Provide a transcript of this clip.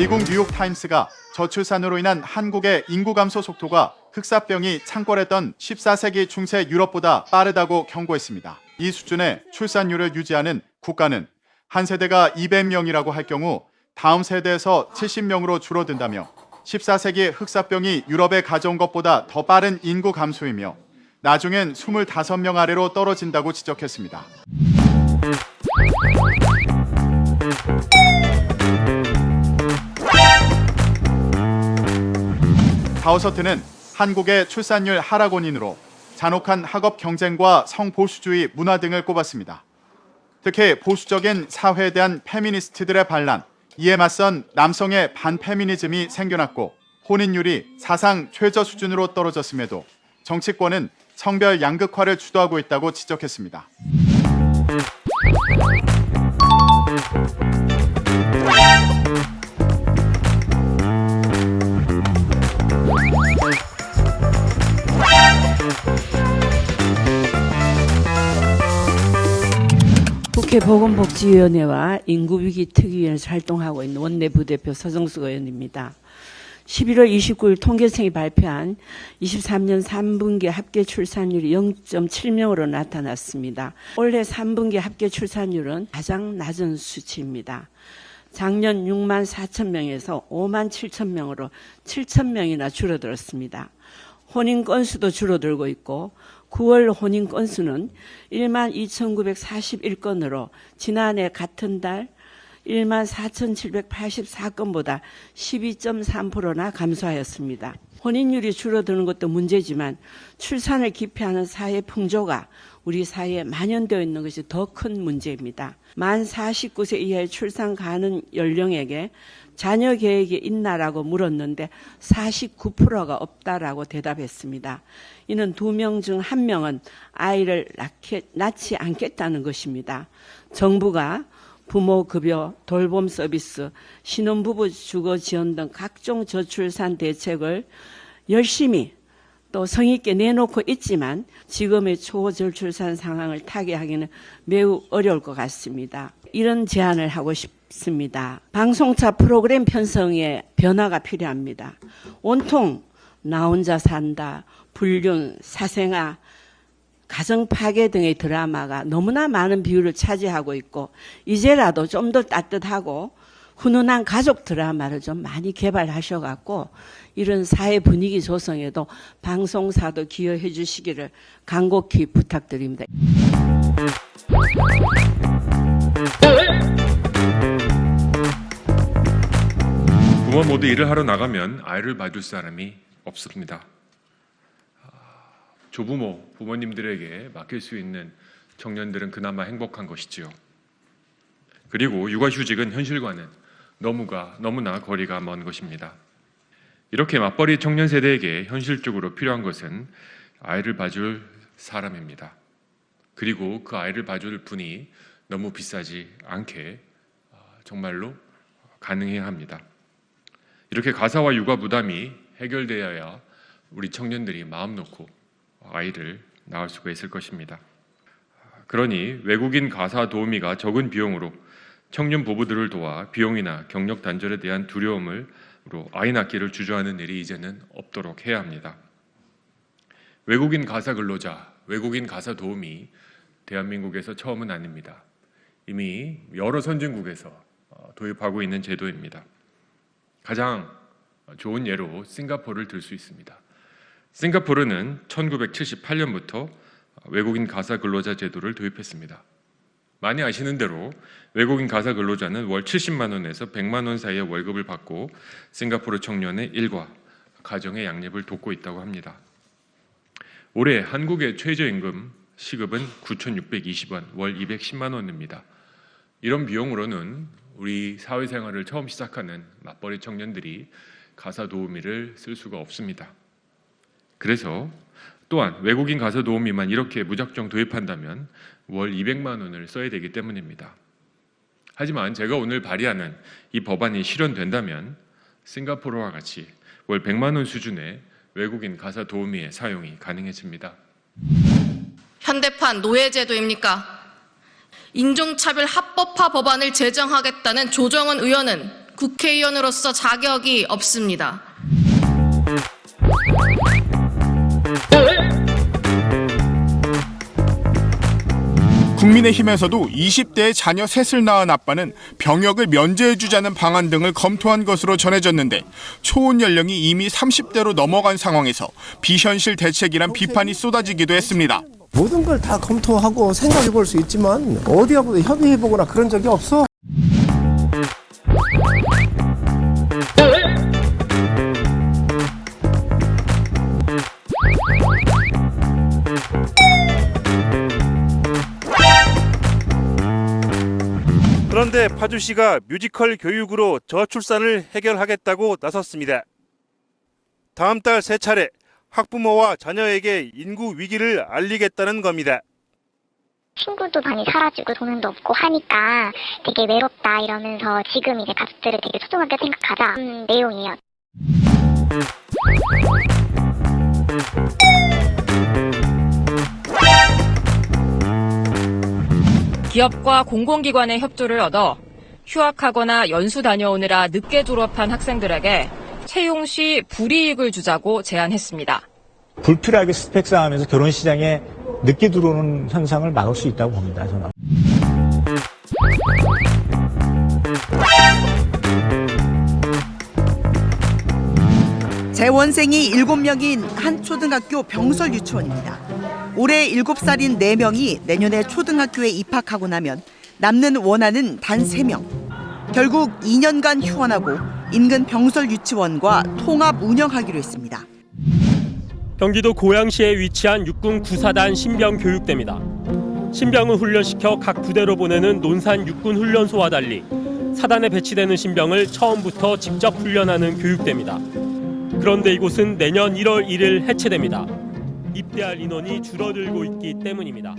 미국 뉴욕타임스가 저출산으로 인한 한국의 인구 감소 속도가 흑사병이 창궐했던 14세기 중세 유럽보다 빠르다고 경고했습니다. 이 수준의 출산율을 유지하는 국가는 한 세대가 200명이라고 할 경우 다음 세대에서 70명으로 줄어든다며 14세기 흑사병이 유럽에 가져온 것보다 더 빠른 인구 감소이며 나중엔 25명 아래로 떨어진다고 지적했습니다. 다우서트는 한국의 출산율 하락 원인으로 잔혹한 학업 경쟁과 성보수주의 문화 등을 꼽았습니다. 특히 보수적인 사회에 대한 페미니스트들의 반란, 이에 맞선 남성의 반페미니즘이 생겨났고 혼인율이 사상 최저 수준으로 떨어졌음에도 정치권은 성별 양극화를 주도하고 있다고 지적했습니다. 국회 보건복지위원회와 인구위기 특위위원회에서 활동하고 있는 원내 부대표 서정숙 의원입니다. 11월 29일 통계청이 발표한 23년 3분기 합계 출산율이 0.7명으로 나타났습니다. 올해 3분기 합계 출산율은 가장 낮은 수치입니다. 작년 6만 4천 명에서 5만 7천 명으로 7천 명이나 줄어들었습니다. 혼인 건수도 줄어들고 있고 9월 혼인 건수는 1만 2,941건으로 지난해 같은 달 1만 4,784건보다 12.3%나 감소하였습니다. 혼인율이 줄어드는 것도 문제지만 출산을 기피하는 사회 풍조가 우리 사회에 만연되어 있는 것이 더 큰 문제입니다. 만 49세 이하의 출산 가능 연령에게 자녀 계획이 있나라고 물었는데 49%가 없다라고 대답했습니다. 이는 2명 중 1명은 아이를 낳지 않겠다는 것입니다. 정부가 부모급여, 돌봄 서비스, 신혼부부 주거 지원 등 각종 저출산 대책을 열심히 또 성의있게 내놓고 있지만 지금의 초저출산 상황을 타개하기는 매우 어려울 것 같습니다. 이런 제안을 하고 싶습니다. 방송차 프로그램 편성에 변화가 필요합니다. 온통 나 혼자 산다, 불륜, 사생아, 가정 파괴 등의 드라마가 너무나 많은 비율을 차지하고 있고 이제라도 좀 더 따뜻하고 훈훈한 가족 드라마를 좀 많이 개발하셔갖고 이런 사회 분위기 조성에도 방송사도 기여해 주시기를 간곡히 부탁드립니다. 부모 모두 일을 하러 나가면 아이를 봐줄 사람이 없습니다. 조부모, 부모님들에게 맡길 수 있는 청년들은 그나마 행복한 것이지요. 그리고 육아휴직은 현실과는 너무나 거리가 먼 것입니다. 이렇게 맞벌이 청년 세대에게 현실적으로 필요한 것은 아이를 봐줄 사람입니다. 그리고 그 아이를 봐줄 분이 너무 비싸지 않게 정말로 가능해야 합니다. 이렇게 가사와 육아 부담이 해결되어야 우리 청년들이 마음 놓고 아이를 낳을 수가 있을 것입니다. 그러니 외국인 가사 도우미가 적은 비용으로 청년 부부들을 도와 비용이나 경력 단절에 대한 두려움으로 아이 낳기를 주저하는 일이 이제는 없도록 해야 합니다. 외국인 가사 근로자, 외국인 가사 도우미 대한민국에서 처음은 아닙니다. 이미 여러 선진국에서 도입하고 있는 제도입니다. 가장 좋은 예로 싱가포르를 들 수 있습니다. 싱가포르는 1978년부터 외국인 가사 근로자 제도를 도입했습니다. 많이 아시는 대로 외국인 가사 근로자는 월 70만 원에서 100만 원 사이의 월급을 받고 싱가포르 청년의 일과 가정의 양립을 돕고 있다고 합니다. 올해 한국의 최저임금 시급은 9,620원, 월 210만 원입니다. 이런 비용으로는 우리 사회생활을 처음 시작하는 맞벌이 청년들이 가사 도우미를 쓸 수가 없습니다. 그래서 또한 외국인 가사 도우미만 이렇게 무작정 도입한다면 월 200만 원을 써야 되기 때문입니다. 하지만 제가 오늘 발의하는 이 법안이 실현된다면 싱가포르와 같이 월 100만 원 수준의 외국인 가사 도우미의 사용이 가능해집니다. 현대판 노예제도입니까? 인종차별 합법화 법안을 제정하겠다는 조정은 의원은 국회의원으로서 자격이 없습니다. 국민의힘에서도 20대의 자녀 셋을 낳은 아빠는 병역을 면제해주자는 방안 등을 검토한 것으로 전해졌는데 초혼 연령이 이미 30대로 넘어간 상황에서 비현실 대책이란 비판이 쏟아지기도 했습니다. 모든 걸 다 검토하고 생각해 볼 수 있지만 어디하고도 협의해보거나 그런 적이 없어. 그런데 파주시가 뮤지컬 교육으로 저출산을 해결하겠다고 나섰습니다. 다음 달 3차례 학부모와 자녀에게 인구 위기를 알리겠다는 겁니다. 친구도 많이 사라지고 돈도 없고 하니까 되게 외롭다 이러면서 지금 이제 가족들을 되게 소중하게 생각하자 내용이에요. 기업과 공공기관의 협조를 얻어 휴학하거나 연수 다녀오느라 늦게 졸업한 학생들에게 채용 시 불이익을 주자고 제안했습니다. 불필요하게 스펙 쌓으면서 결혼 시장에 늦게 들어오는 현상을 막을 수 있다고 봅니다. 저는. 재원생이 7명인 한 초등학교 병설 유치원입니다. 올해 7살인 4명이 내년에 초등학교에 입학하고 나면 남는 원아는 단 3명. 결국 2년간 휴원하고 인근 병설 유치원과 통합 운영하기로 했습니다. 경기도 고양시에 위치한 육군 구사단 신병교육대입니다. 신병을 훈련시켜 각 부대로 보내는 논산 육군훈련소와 달리 사단에 배치되는 신병을 처음부터 직접 훈련하는 교육대입니다. 그런데 이곳은 내년 1월 1일 해체됩니다. 입대할 인원이 줄어들고 있기 때문입니다.